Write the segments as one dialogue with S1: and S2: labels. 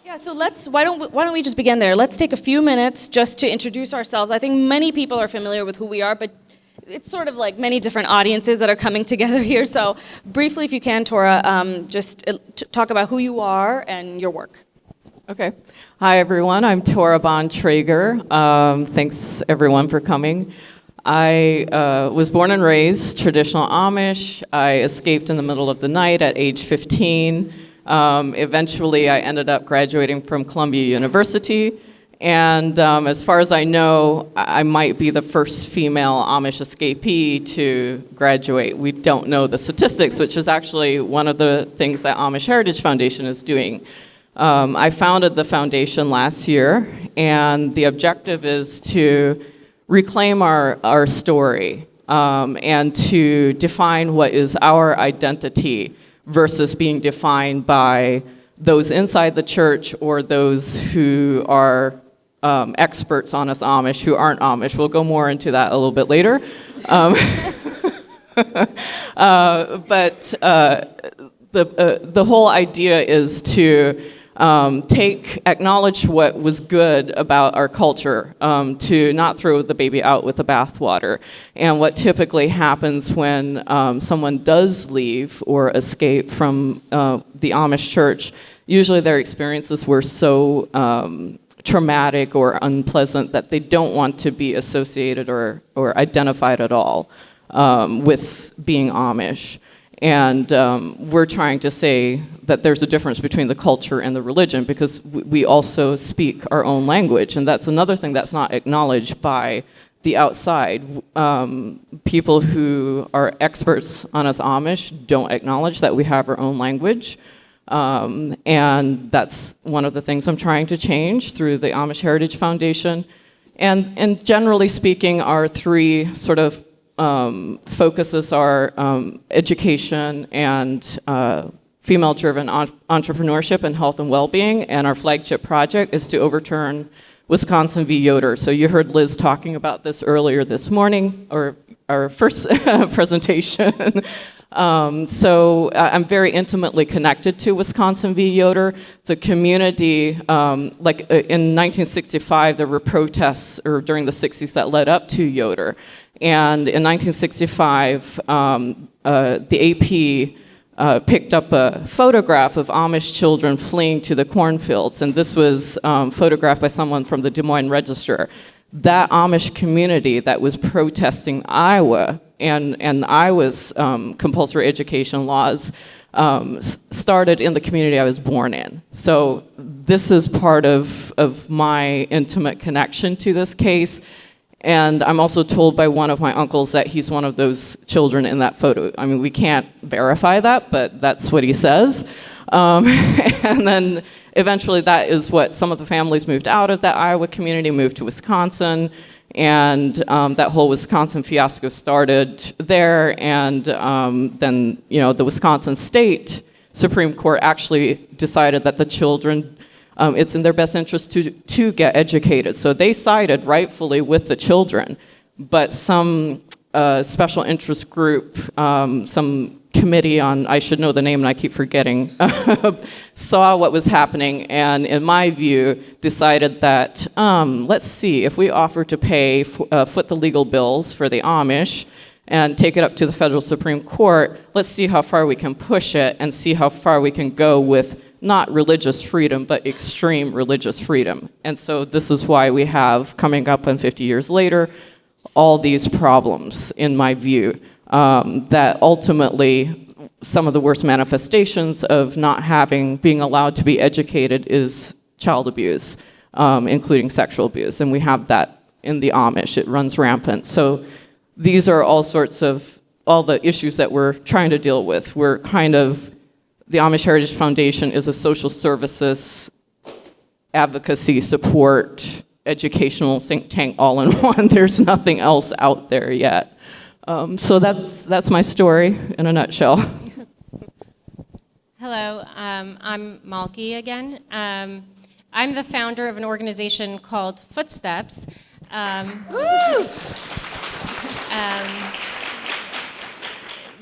S1: Yeah, so why don't we just begin there? Let's take a few minutes just to introduce ourselves. I think many people are familiar with who we are, but it's sort of like many different audiences that are coming together here. So briefly, if you can, Torah, just talk about who you are and your work.
S2: Okay. Hi, everyone. I'm Torah Bontrager. Thanks, everyone, for coming. I was born and raised traditional Amish. I escaped in the middle of the night at age 15. Eventually, I ended up graduating from Columbia University. And as far as I know, I might be the first female Amish escapee to graduate. We don't know the statistics, which is actually one of the things that Amish Heritage Foundation is doing. I founded the foundation last year, and the objective is to reclaim our story and to define what is our identity versus being defined by those inside the church or those who are experts on us Amish who aren't Amish. We'll go more into that a little bit later. But the whole idea is to acknowledge what was good about our culture, to not throw the baby out with the bathwater. And what typically happens when someone does leave or escape from the Amish church, usually their experiences were so traumatic or unpleasant that they don't want to be associated or identified at all with being Amish. And we're trying to say that there's a difference between the culture and the religion because we also speak our own language. And that's another thing that's not acknowledged by the outside. People who are experts on us Amish don't acknowledge that we have our own language. And that's one of the things I'm trying to change through the Amish Heritage Foundation. And generally speaking, our three sort of focuses are education and female-driven entrepreneurship and health and well-being, and our flagship project is to overturn Wisconsin v. Yoder. So you heard Liz talking about this earlier this morning, or our first presentation. So I'm very intimately connected to Wisconsin v. Yoder. The community, in 1965, there were protests, or during the 60s, that led up to Yoder. And in 1965, the AP picked up a photograph of Amish children fleeing to the cornfields, and this was photographed by someone from the Des Moines Register. That Amish community that was protesting Iowa and Iowa's compulsory education laws started in the community I was born in. So this is part of my intimate connection to this case. And I'm also told by one of my uncles that he's one of those children in that photo. I mean, we can't verify that, but that's what he says. And then eventually that is what some of the families moved out of that Iowa community, moved to Wisconsin, and that whole Wisconsin fiasco started there. And then, the Wisconsin State Supreme Court actually decided that the children, it's in their best interest to get educated. So they sided rightfully with the children, but some special interest group, some committee on, I should know the name and I keep forgetting, saw what was happening and, in my view, decided that, let's see, if we offer to pay, foot the legal bills for the Amish and take it up to the federal Supreme Court, let's see how far we can push it and see how far we can go with not religious freedom, but extreme religious freedom. And so this is why we have, coming up on 50 years later, all these problems, in my view, that ultimately some of the worst manifestations of being allowed to be educated is child abuse, including sexual abuse. And we have that in the Amish. It runs rampant. So these are all the issues that we're trying to deal with. The Amish Heritage Foundation is a social services, advocacy, support, educational think tank all in one. There's nothing else out there yet. So that's my story in a nutshell.
S3: Hello, I'm Malkie again. I'm the founder of an organization called Footsteps.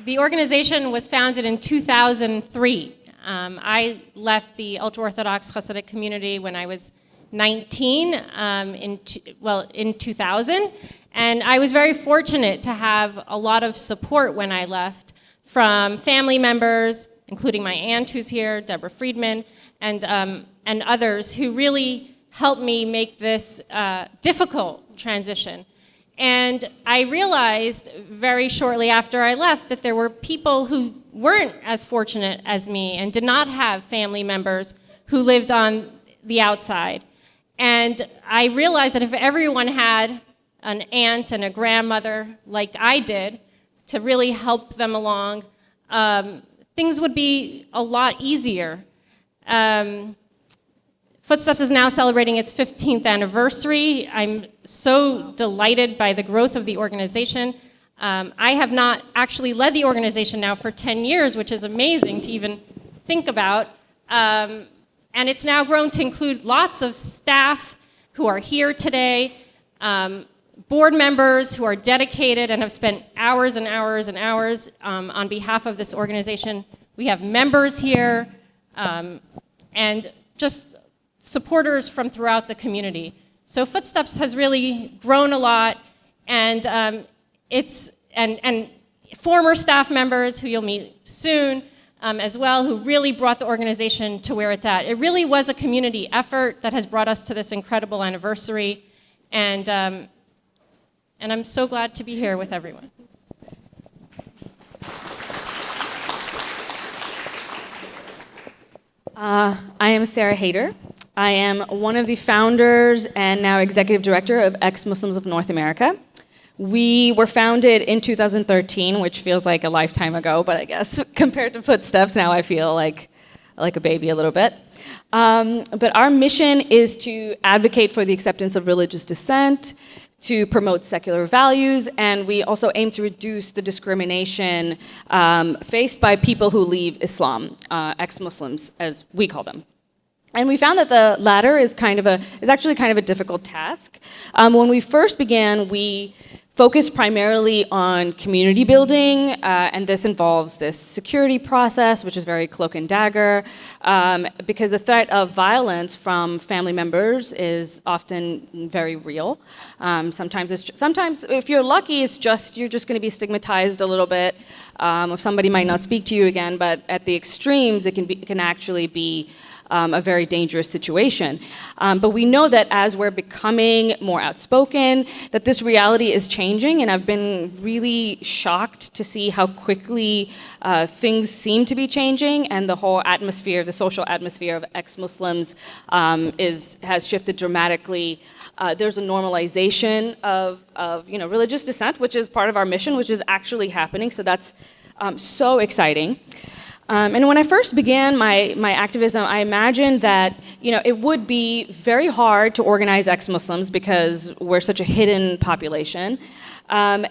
S3: The organization was founded in 2003. I left the ultra-Orthodox Hasidic community when I was 19 in 2000, and I was very fortunate to have a lot of support when I left from family members, including my aunt who's here, Deborah Friedman, and others who really helped me make this difficult transition. And I realized very shortly after I left that there were people who weren't as fortunate as me and did not have family members who lived on the outside. And I realized that if everyone had an aunt and a grandmother like I did to really help them along, things would be a lot easier. Footsteps is now celebrating its 15th anniversary. I'm so delighted by the growth of the organization. I have not actually led the organization now for 10 years, which is amazing to even think about. And it's now grown to include lots of staff who are here today, board members who are dedicated and have spent hours and hours and hours on behalf of this organization. We have members here, and just supporters from throughout the community. So Footsteps has really grown a lot, and and former staff members who you'll meet soon as well, who really brought the organization to where it's at. It really was a community effort that has brought us to this incredible anniversary, and I'm so glad to be here with everyone.
S1: I am Sarah Haider. I am one of the founders and now executive director of Ex-Muslims of North America. We were founded in 2013, which feels like a lifetime ago, but I guess compared to Footsteps, now I feel like a baby a little bit. But our mission is to advocate for the acceptance of religious dissent, to promote secular values, and we also aim to reduce the discrimination faced by people who leave Islam, ex-Muslims, as we call them. And we found that the latter is actually kind of a difficult task. When we first began, we focused primarily on community building, and this involves this security process, which is very cloak and dagger, because the threat of violence from family members is often very real. Sometimes, if you're lucky, you're just going to be stigmatized a little bit, or somebody might not speak to you again. But at the extremes, it can actually be a very dangerous situation. But we know that as we're becoming more outspoken, that this reality is changing, and I've been really shocked to see how quickly things seem to be changing, and the whole atmosphere, the social atmosphere of ex-Muslims has shifted dramatically. There's a normalization of religious dissent, which is part of our mission, which is actually happening, so that's so exciting. And when I first began my activism, I imagined that it would be very hard to organize ex-Muslims because we're such a hidden population and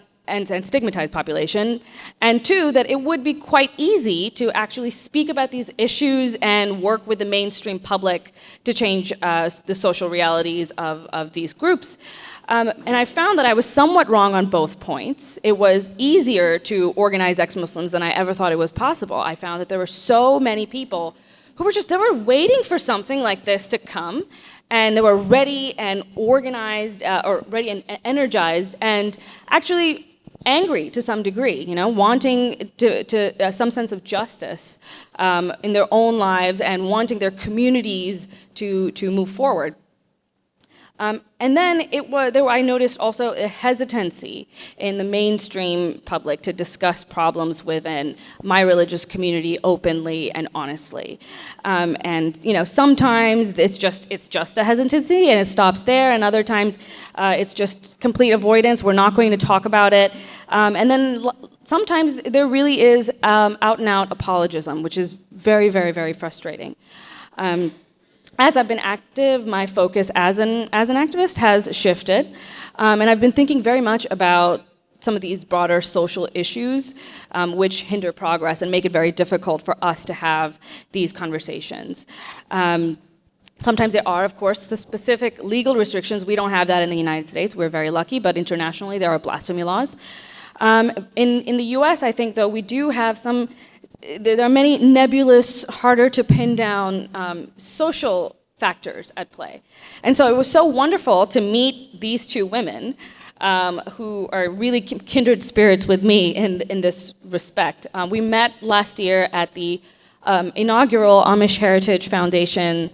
S1: stigmatized population, and two, that it would be quite easy to actually speak about these issues and work with the mainstream public to change the social realities of these groups. And I found that I was somewhat wrong on both points. It was easier to organize ex-Muslims than I ever thought it was possible. I found that there were so many people who were waiting for something like this to come, and they were ready and organized, or ready and energized, and actually angry to some degree, wanting to some sense of justice in their own lives and wanting their communities to move forward. And then I noticed also a hesitancy in the mainstream public to discuss problems within my religious community openly and honestly. And sometimes it's just a hesitancy and it stops there, and other times it's just complete avoidance. We're not going to talk about it. And then sometimes there really is out and out apologism, which is very, very, very frustrating. As I've been active, my focus as an activist has shifted, and I've been thinking very much about some of these broader social issues which hinder progress and make it very difficult for us to have these conversations. Sometimes there are, of course, the specific legal restrictions. We don't have that in the United States. We're very lucky, but internationally there are blasphemy laws. In the US, I think, though, we do have some there are many nebulous, harder to pin down social factors at play. And so it was so wonderful to meet these two women who are really kindred spirits with me in this respect. We met last year at the inaugural Amish Heritage Foundation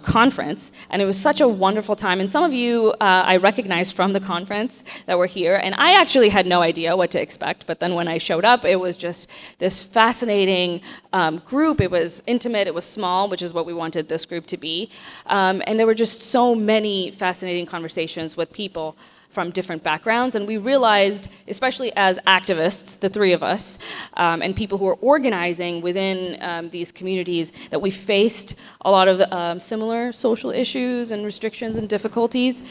S1: conference, and it was such a wonderful time. And some of you I recognized from the conference that were here, and I actually had no idea what to expect, but then when I showed up, it was just this fascinating group. It was intimate, it was small, which is what we wanted this group to be, and there were just so many fascinating conversations with people from different backgrounds, and we realized, especially as activists, the three of us, and people who are organizing within these communities, that we faced a lot of similar social issues and restrictions and difficulties.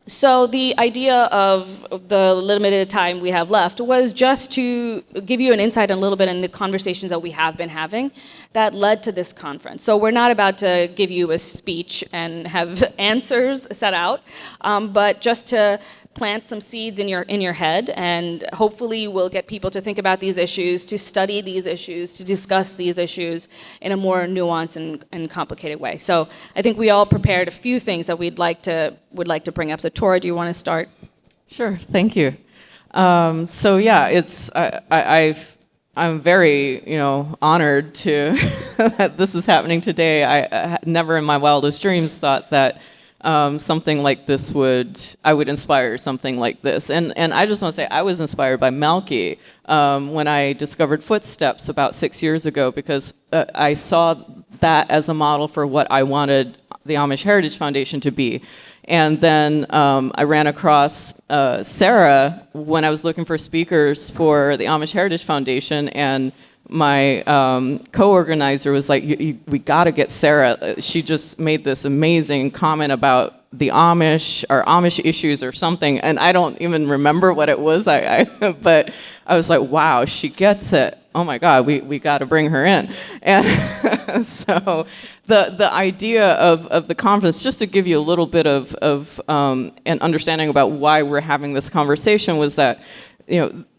S1: So the idea of the limited time we have left was just to give you an insight a little bit in the conversations that we have been having that led to this conference. So we're not about to give you a speech and have answers set out, but just to plant some seeds in your head, and hopefully we'll get people to think about these issues, to study these issues, to discuss these issues in a more nuanced and complicated way. So I think we all prepared a few things that would like to bring up. So Torah, do you want to start?
S2: Sure, thank you. So yeah, it's I'm very honored to that this is happening today. I never in my wildest dreams thought that something like this I would inspire something like this. And I just want to say I was inspired by Malkie when I discovered Footsteps about 6 years ago, because I saw that as a model for what I wanted the Amish Heritage Foundation to be. And then I ran across Sarah when I was looking for speakers for the Amish Heritage Foundation, and my co-organizer was like, we got to get Sarah. She just made this amazing comment about the Amish, or Amish issues or something, and I don't even remember what it was, but I was like, wow, she gets it. Oh my God, we got to bring her in. And so the idea of the conference, just to give you a little bit of an understanding about why we're having this conversation, was that,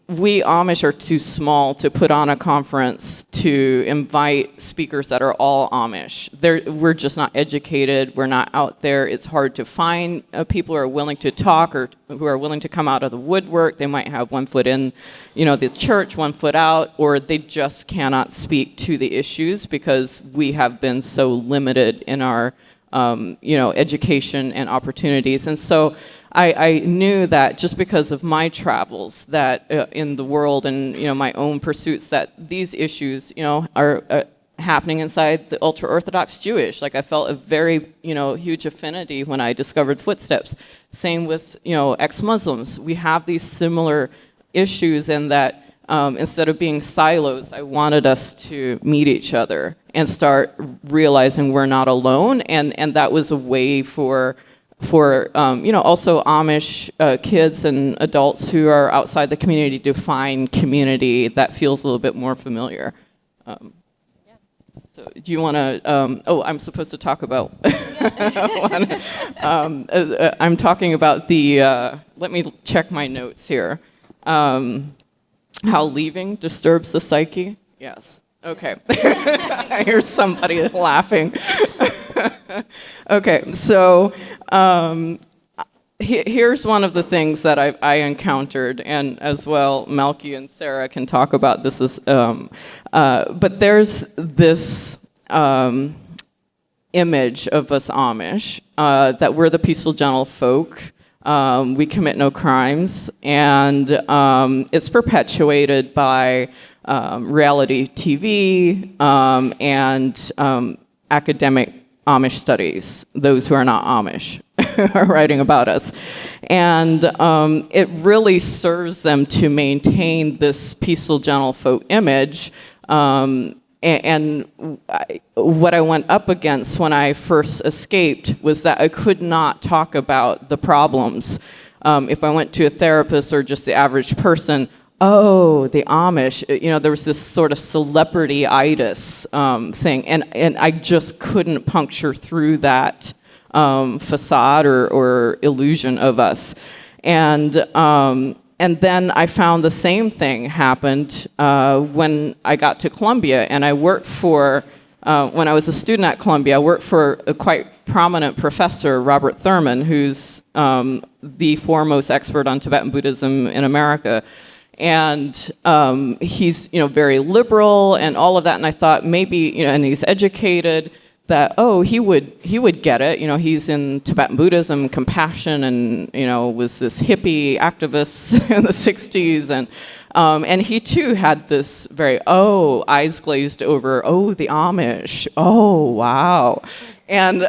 S2: we Amish are too small to put on a conference to invite speakers that are all Amish. We're just not educated. We're not out there. It's hard to find people who are willing to talk or who are willing to come out of the woodwork. They might have one foot in, the church, one foot out, or they just cannot speak to the issues because we have been so limited in our education and opportunities. And so I knew that just because of my travels that in the world and my own pursuits, that these issues are happening inside the ultra-Orthodox Jewish. Like, I felt a very huge affinity when I discovered Footsteps. Same with ex-Muslims. We have these similar issues, in that instead of being silos, I wanted us to meet each other and start realizing we're not alone, and that was a way for also Amish kids and adults who are outside the community to find community that feels a little bit more familiar. So do you want to, I'm supposed to talk about, I'm talking about let me check my notes here. How leaving disturbs the psyche? Yes. Okay. I hear somebody laughing. Okay, so here's one of the things that I encountered, and as well, Malkie and Sarah can talk about this. But there's this image of us Amish, that we're the peaceful, gentle folk. We commit no crimes, and it's perpetuated by reality TV and academic Amish studies, those who are not Amish are writing about us. And it really serves them to maintain this peaceful, gentle folk image. And what I went up against when I first escaped was that I could not talk about the problems. If I went to a therapist or just the average person, oh, the Amish, there was this sort of celebrity-itis thing, and I just couldn't puncture through that facade or illusion of us. And And then I found the same thing happened when I got to Columbia, and I worked for, when I was a student at Columbia, I worked for a quite prominent professor, Robert Thurman, who's the foremost expert on Tibetan Buddhism in America. And he's, very liberal and all of that. And I thought maybe, and he's educated, that, he would get it. He's in Tibetan Buddhism, compassion, and, was this hippie activist in the 60s. And he too had this very, eyes glazed over, the Amish, wow. And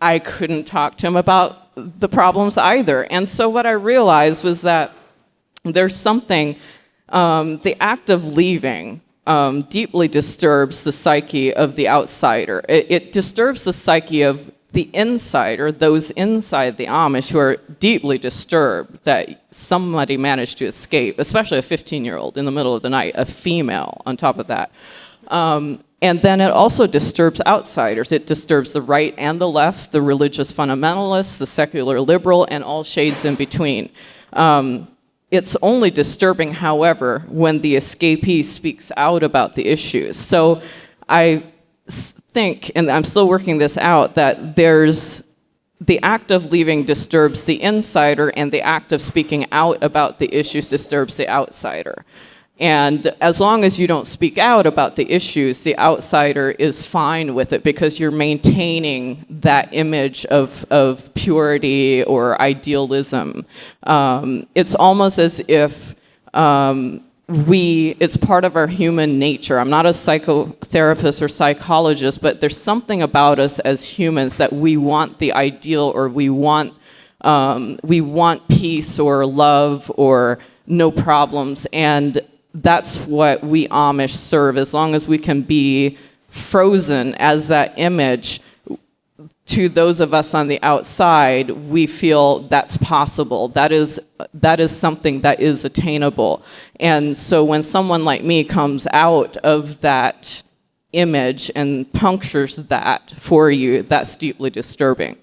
S2: I couldn't talk to him about the problems either. And so what I realized was that there's something, the act of leaving deeply disturbs the psyche of the outsider. It disturbs the psyche of the insider, those inside the Amish who are deeply disturbed that somebody managed to escape, especially a 15-year-old in the middle of the night, a female on top of that. And then it also disturbs outsiders. It disturbs the right and the left, the religious fundamentalists, the secular liberal, and all shades in between. It's only disturbing, however, when the escapee speaks out about the issues. So I think, and I'm still working this out, that there's the act of leaving disturbs the insider, and the act of speaking out about the issues disturbs the outsider. And as long as you don't speak out about the issues, the outsider is fine with it because you're maintaining that image of purity or idealism. It's almost as if it's part of our human nature. I'm not a psychotherapist or psychologist, but there's something about us as humans that we want the ideal, or we want peace or love or no problems. And that's what we Amish serve. As long as we can be frozen as that image to those of us on the outside, we feel that's possible. That is something that is attainable. And so when someone like me comes out of that image and punctures that for you, that's deeply disturbing.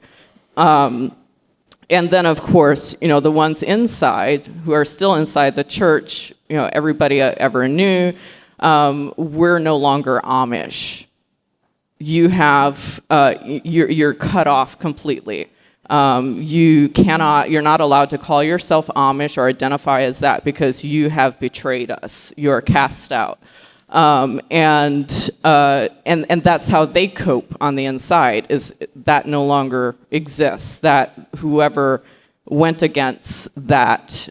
S2: And then, of course, the ones inside, who are still inside the church, everybody ever knew, we're no longer Amish. You have, you're cut off completely. You're not allowed to call yourself Amish or identify as that because you have betrayed us. You are cast out. And that's how they cope on the inside, is that no longer exists, that whoever went against that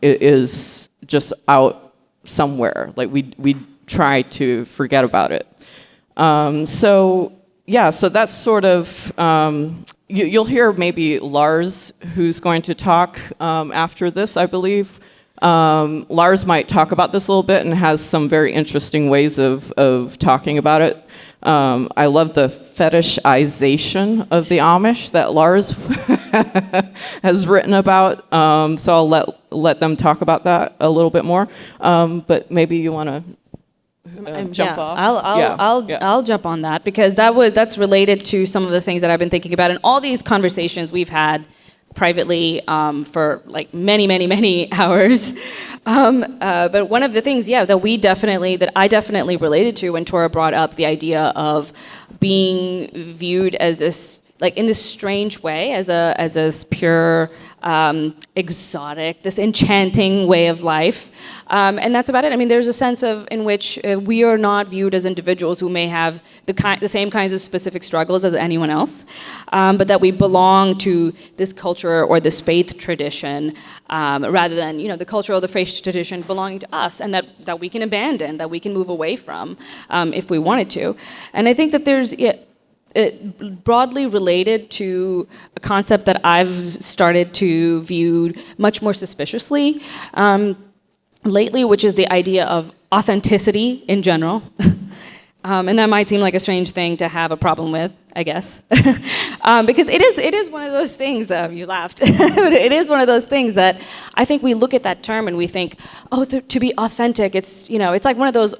S2: is just out somewhere. Like we try to forget about it. So that's sort of, you'll hear maybe Lars, who's going to talk after this, I believe. Lars might talk about this a little bit and has some very interesting ways of talking about it. I love the fetishization of the Amish that Lars has written about. So I'll let them talk about that a little bit more. But maybe you want to jump off.
S1: I'll jump on that because that's related to some of the things that I've been thinking about, and all these conversations we've had privately for like many hours. But one of the things, that I definitely related to when Torah brought up the idea of being viewed as this, like in this strange way, as a pure, exotic, this enchanting way of life. And that's about it. I mean, there's a sense in which we are not viewed as individuals who may have the same kinds of specific struggles as anyone else, but that we belong to this culture or this faith tradition, rather than the culture or the faith tradition belonging to us, and that we can abandon, that we can move away from if we wanted to. And I think that there's it broadly related to a concept that I've started to view much more suspiciously lately, which is the idea of authenticity in general. And that might seem like a strange thing to have a problem with, I guess, because it is one of those things. You laughed. But it is one of those things that I think we look at that term and we think, to be authentic, it's like one of those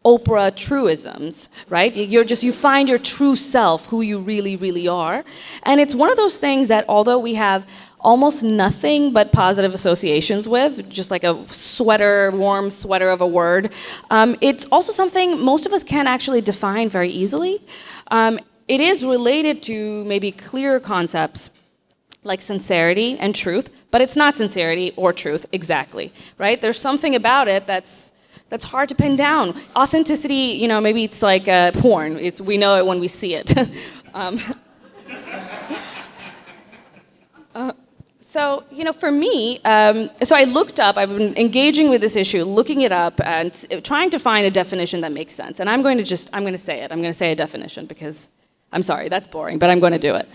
S1: Oprah truisms, right? You find your true self, who you really, really are. And it's one of those things that although we have almost nothing but positive associations with, just like a sweater, warm sweater of a word. It's also something most of us can't actually define very easily. It is related to maybe clearer concepts like sincerity and truth, but it's not sincerity or truth exactly, right? There's something about it that's hard to pin down. Authenticity, maybe it's like porn. We know it when we see it. So, for me, so I looked up, I've been engaging with this issue, looking it up, and trying to find a definition that makes sense. And I'm going to say it. I'm going to say a definition because, I'm sorry, that's boring, but I'm going to do it.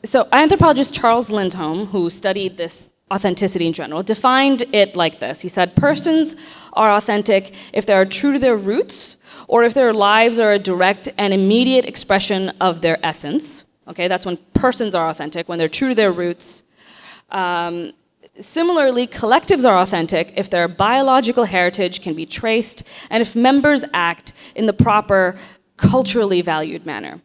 S1: So anthropologist Charles Lindholm, who studied this authenticity in general, defined it like this. He said, persons are authentic if they are true to their roots or if their lives are a direct and immediate expression of their essence. Okay, that's when persons are authentic, when they're true to their roots. Similarly, collectives are authentic if their biological heritage can be traced and if members act in the proper, culturally valued manner.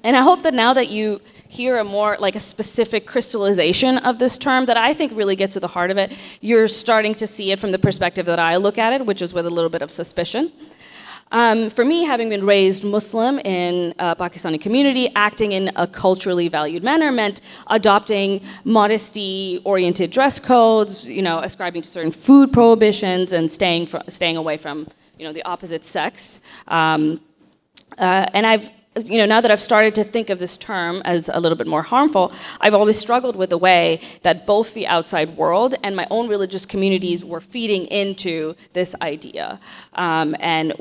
S1: And I hope that now that you hear a more like a specific crystallization of this term that I think really gets to the heart of it, you're starting to see it from the perspective that I look at it, which is with a little bit of suspicion. For me, having been raised Muslim in a Pakistani community, acting in a culturally valued manner meant adopting modesty-oriented dress codes, ascribing to certain food prohibitions, and staying away from, the opposite sex. And I've now that I've started to think of this term as a little bit more harmful, I've always struggled with the way that both the outside world and my own religious communities were feeding into this idea. And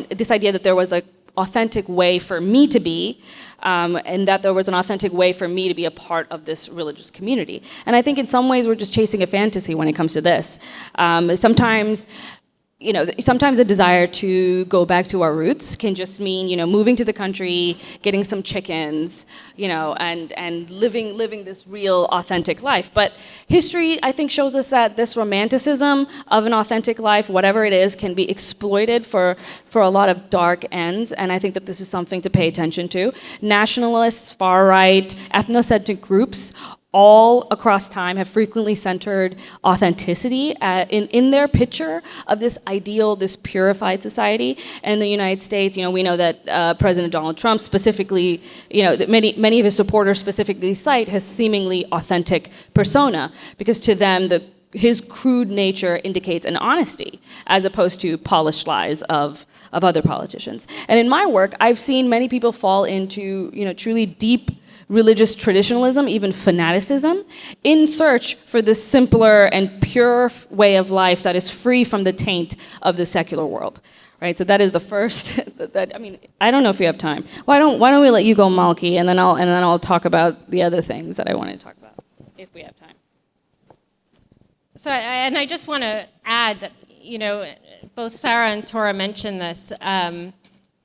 S1: this idea that there was an authentic way for me to be, and that there was an authentic way for me to be a part of this religious community. And I think in some ways we're just chasing a fantasy when it comes to this. Sometimes the desire to go back to our roots can just mean, moving to the country, getting some chickens, and living this real authentic life. But history, I think, shows us that this romanticism of an authentic life, whatever it is, can be exploited for a lot of dark ends. And I think that this is something to pay attention to. Nationalists, far-right, ethnocentric groups all across time have frequently centered authenticity in their picture of this ideal, this purified society. And in the United States, we know that President Donald Trump specifically, that many of his supporters specifically cite his seemingly authentic persona, because to them, his crude nature indicates an honesty, as opposed to polished lies of other politicians. And in my work, I've seen many people fall into, truly deep religious traditionalism, even fanaticism, in search for this simpler and pure way of life that is free from the taint of the secular world. Right, so that is the first. I don't know if we have time. Why don't we let you go, Malkie, and then I'll talk about the other things that I want to talk about, if we have time.
S3: So, I just want to add that both Sarah and Torah mentioned this.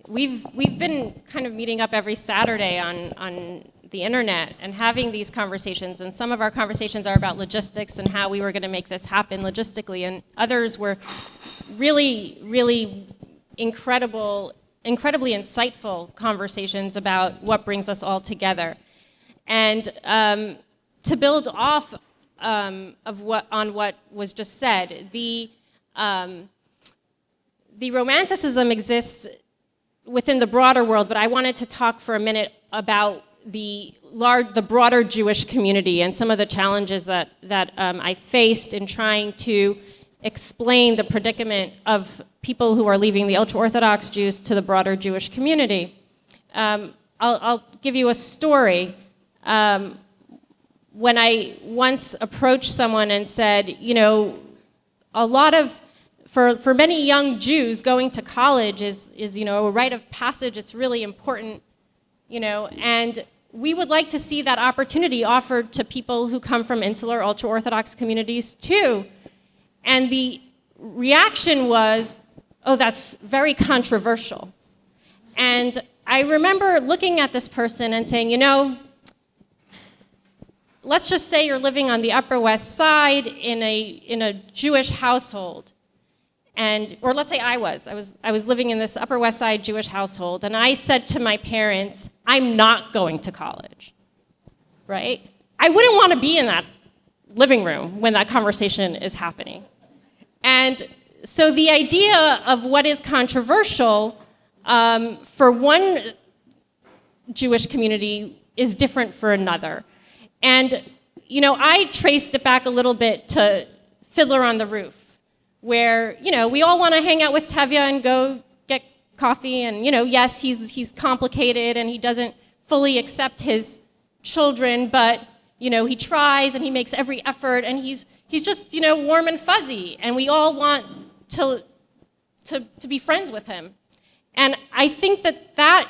S3: We've been kind of meeting up every Saturday on the internet and having these conversations, and some of our conversations are about logistics and how we were going to make this happen logistically, and others were really, really incredibly insightful conversations about what brings us all together. And to build off on what was just said, the romanticism exists within the broader world, but I wanted to talk for a minute about the broader Jewish community and some of the challenges that I faced in trying to explain the predicament of people who are leaving the ultra-Orthodox Jews to the broader Jewish community. I'll give you a story. When I once approached someone and said, for many young Jews, going to college is a rite of passage. It's really important, and we would like to see that opportunity offered to people who come from insular ultra-Orthodox communities too. And the reaction was, oh, that's very controversial. And I remember looking at this person and saying, let's just say you're living on the Upper West Side in a Jewish household. Or let's say I was living in this Upper West Side Jewish household, and I said to my parents, I'm not going to college, right? I wouldn't want to be in that living room when that conversation is happening. And so the idea of what is controversial for one Jewish community is different for another. And, I traced it back a little bit to Fiddler on the Roof, where, we all want to hang out with Tevye and go get coffee, and, yes, he's complicated and he doesn't fully accept his children, but, he tries and he makes every effort, and he's just, warm and fuzzy, and we all want to be friends with him. And I think that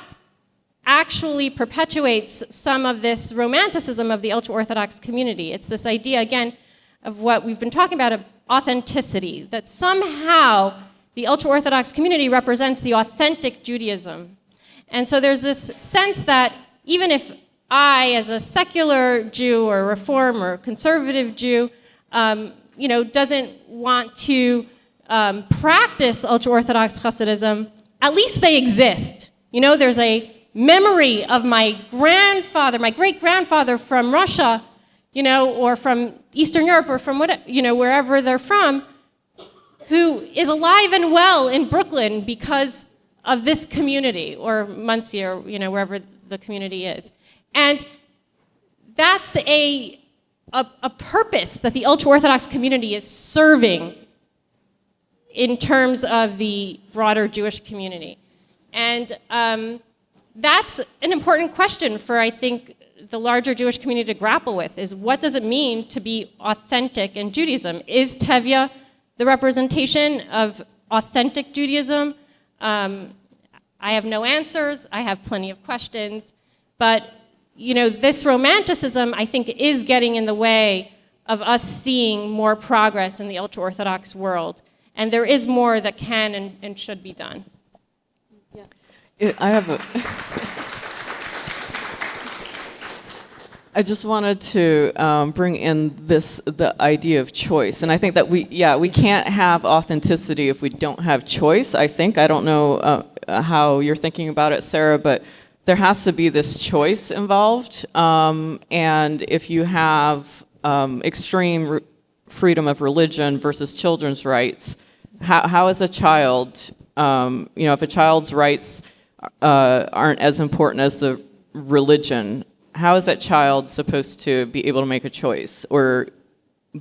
S3: actually perpetuates some of this romanticism of the ultra-Orthodox community. It's this idea, again, of what we've been talking about, of authenticity, that somehow the ultra-Orthodox community represents the authentic Judaism. And so there's this sense that even if I, as a secular Jew or Reform or conservative Jew, doesn't want to practice ultra-Orthodox Hasidism, at least they exist. There's a memory of my grandfather, my great-grandfather from Russia, or from Eastern Europe, or from wherever they're from, who is alive and well in Brooklyn because of this community, or Muncie, or wherever the community is. And that's a purpose that the ultra-Orthodox community is serving in terms of the broader Jewish community. And that's an important question for, I think, the larger Jewish community to grapple with, is what does it mean to be authentic in Judaism? Is Tevye the representation of authentic Judaism? I have no answers. I have plenty of questions. But, this romanticism, I think, is getting in the way of us seeing more progress in the ultra-Orthodox world. And there is more that can and should be done.
S2: I just wanted to bring in the idea of choice, and I think that we can't have authenticity if we don't have choice. I don't know how you're thinking about it, Sarah, but there has to be this choice involved, and if you have extreme freedom of religion versus children's rights, how is a child, if a child's rights aren't as important as the religion, how is that child supposed to be able to make a choice or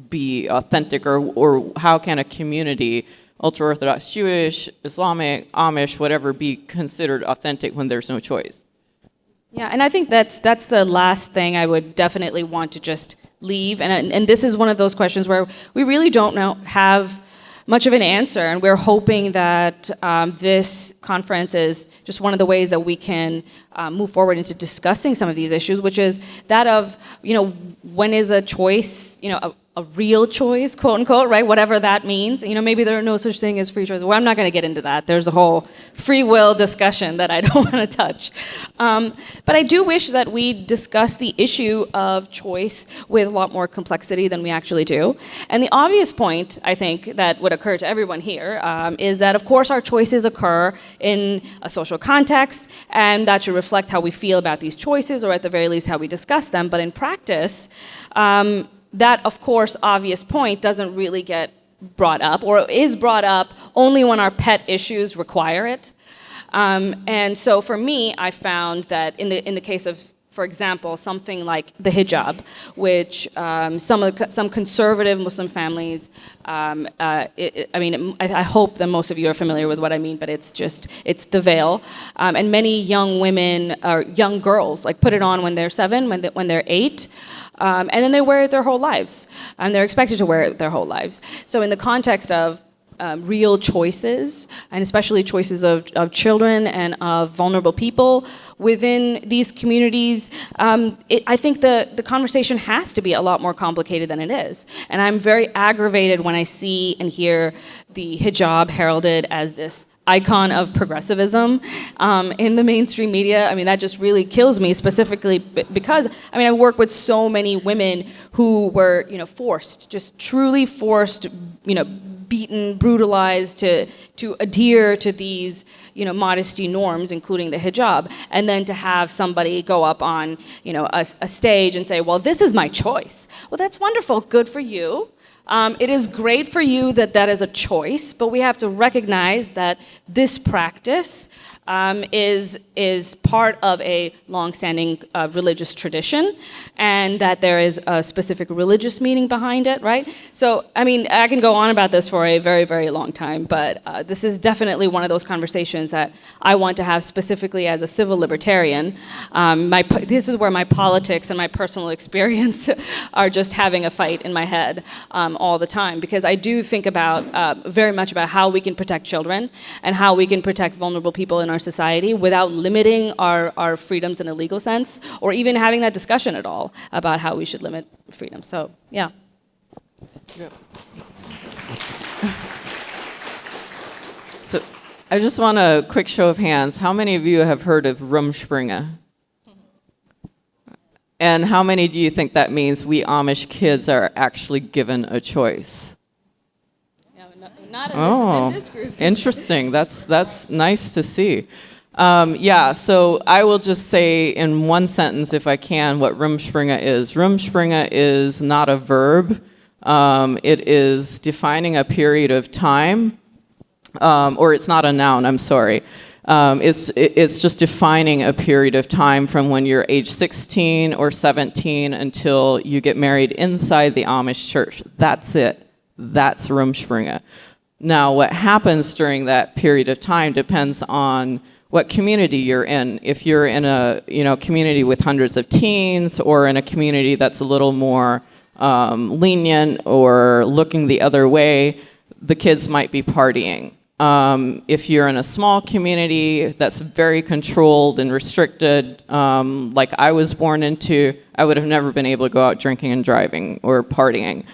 S2: be authentic, or how can a community, ultra-Orthodox Jewish, Islamic, Amish, whatever, be considered authentic when there's no choice?
S1: Yeah, and I think that's the last thing I would definitely want to just leave. And this is one of those questions where we really don't have much of an answer, and we're hoping that this conference is just one of the ways that we can move forward into discussing some of these issues, which is that of, when is a choice, a real choice, quote unquote, right? Whatever that means. Maybe there are no such thing as free choice. Well, I'm not going to get into that. There's a whole free will discussion that I don't want to touch. But I do wish that we discuss the issue of choice with a lot more complexity than we actually do. And the obvious point, I think, that would occur to everyone here is that, of course, our choices occur in a social context, and that should reflect how we feel about these choices, or at the very least, how we discuss them. But in practice, that, of course, obvious point doesn't really get brought up, or is brought up only when our pet issues require it. And so for me, I found that in the case of, for example, something like the hijab, which some conservative Muslim families, I hope that most of you are familiar with what I mean, but it's the veil. And many young women, or young girls, put it on when they're 7, when they're 8, and then they wear it their whole lives. And they're expected to wear it their whole lives. So in the context of real choices, and especially choices of children and of vulnerable people within these communities, I think the conversation has to be a lot more complicated than it is. And I'm very aggravated when I see and hear the hijab heralded as this icon of progressivism in the mainstream media. That just really kills me, specifically because, I work with so many women who were, forced, just truly forced, beaten, brutalized to adhere to these, modesty norms, including the hijab, and then to have somebody go up on, a stage and say, well, this is my choice. Well, that's wonderful. Good for you. It is great for you that is a choice, but we have to recognize that this practice is part of a longstanding religious tradition, and that there is a specific religious meaning behind it, right? So, I can go on about this for a very, very long time, but this is definitely one of those conversations that I want to have specifically as a civil libertarian. This is where my politics and my personal experience are just having a fight in my head all the time, because I do think about very much about how we can protect children and how we can protect vulnerable people in our society without limiting our freedoms in a legal sense, or even having that discussion at all about how we should limit freedom. So, yeah.
S2: So I just want a quick show of hands. How many of you have heard of Rumspringa? And how many do you think that means we Amish kids are actually given a choice?
S1: Not in this group.
S2: Interesting. That's nice to see. So I will just say in one sentence, if I can, what Rumspringa is. Rumspringa is not a verb. It is defining a period of time, or it's not a noun, I'm sorry. It's just defining a period of time from when you're age 16 or 17 until you get married inside the Amish church. That's it. That's Rumspringa. Now, what happens during that period of time depends on what community you're in. If you're in a community with hundreds of teens, or in a community that's a little more lenient or looking the other way, the kids might be partying. If you're in a small community that's very controlled and restricted, like I was born into, I would have never been able to go out drinking and driving or partying.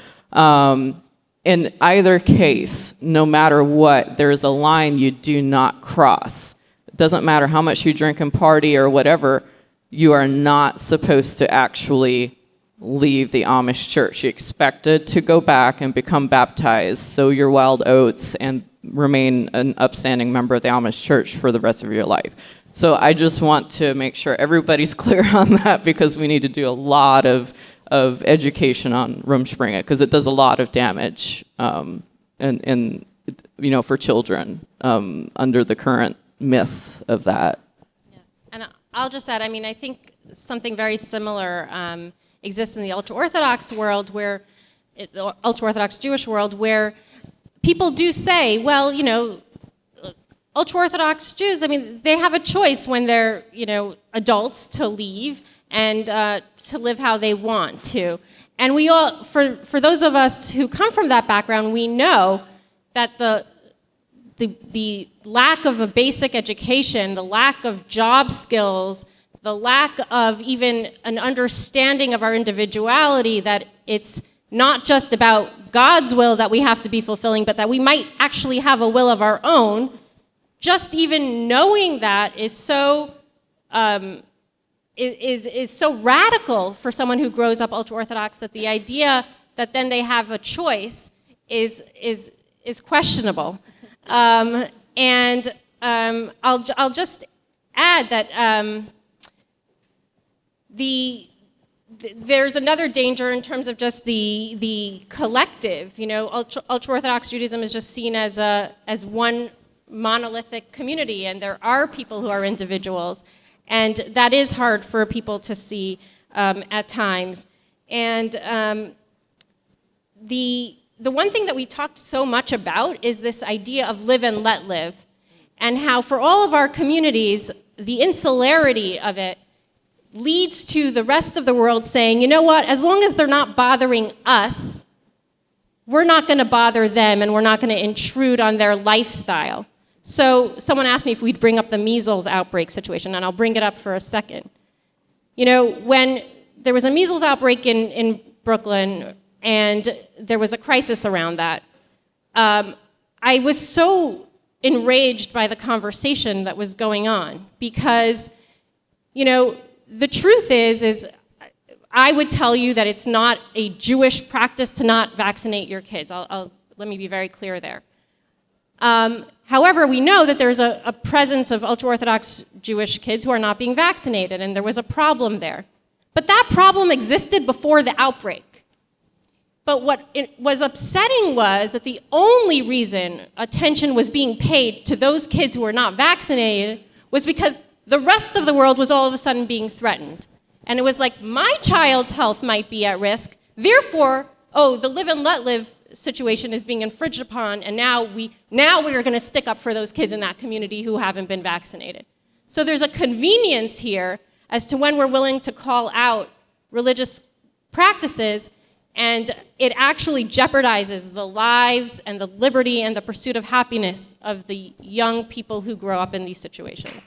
S2: In either case, no matter what, there's a line you do not cross. It doesn't matter how much you drink and party or whatever, you are not supposed to actually leave the Amish church. You're expected to go back and become baptized, sow your wild oats, and remain an upstanding member of the Amish church for the rest of your life. So I just want to make sure everybody's clear on that, because we need to do a lot of education on Rumspringa, because it does a lot of damage for children under the current myth of that.
S3: Yeah. And I'll just add, I think something very similar exists in the ultra-Orthodox world, the ultra-Orthodox Jewish world, where people do say, well, ultra-Orthodox Jews, they have a choice when they're, adults to leave and to live how they want to. And we all, for those of us who come from that background, we know that the lack of a basic education, the lack of job skills, the lack of even an understanding of our individuality, that it's not just about God's will that we have to be fulfilling, but that we might actually have a will of our own. Just even knowing that is so is so radical for someone who grows up ultra-Orthodox, that the idea that then they have a choice is questionable. I'll just add that there's another danger in terms of just the collective. Ultra-Orthodox Judaism is just seen as one monolithic community, and there are people who are individuals. And that is hard for people to see at times. And the one thing that we talked so much about is this idea of live and let live, and how for all of our communities, the insularity of it leads to the rest of the world saying, you know what, as long as they're not bothering us, we're not going to bother them, and we're not going to intrude on their lifestyle. So someone asked me if we'd bring up the measles outbreak situation, and I'll bring it up for a second. When there was a measles outbreak in Brooklyn, and there was a crisis around that, I was so enraged by the conversation that was going on, because, the truth is I would tell you that it's not a Jewish practice to not vaccinate your kids. I'll let me be very clear there. However, we know that there's a presence of ultra-Orthodox Jewish kids who are not being vaccinated, and there was a problem there. But that problem existed before the outbreak. But what it was upsetting was that the only reason attention was being paid to those kids who were not vaccinated was because the rest of the world was all of a sudden being threatened. And it was like, my child's health might be at risk, therefore, the live and let live situation is being infringed upon, and now we are going to stick up for those kids in that community who haven't been vaccinated. So there's a convenience here as to when we're willing to call out religious practices, and it actually jeopardizes the lives and the liberty and the pursuit of happiness of the young people who grow up in these situations.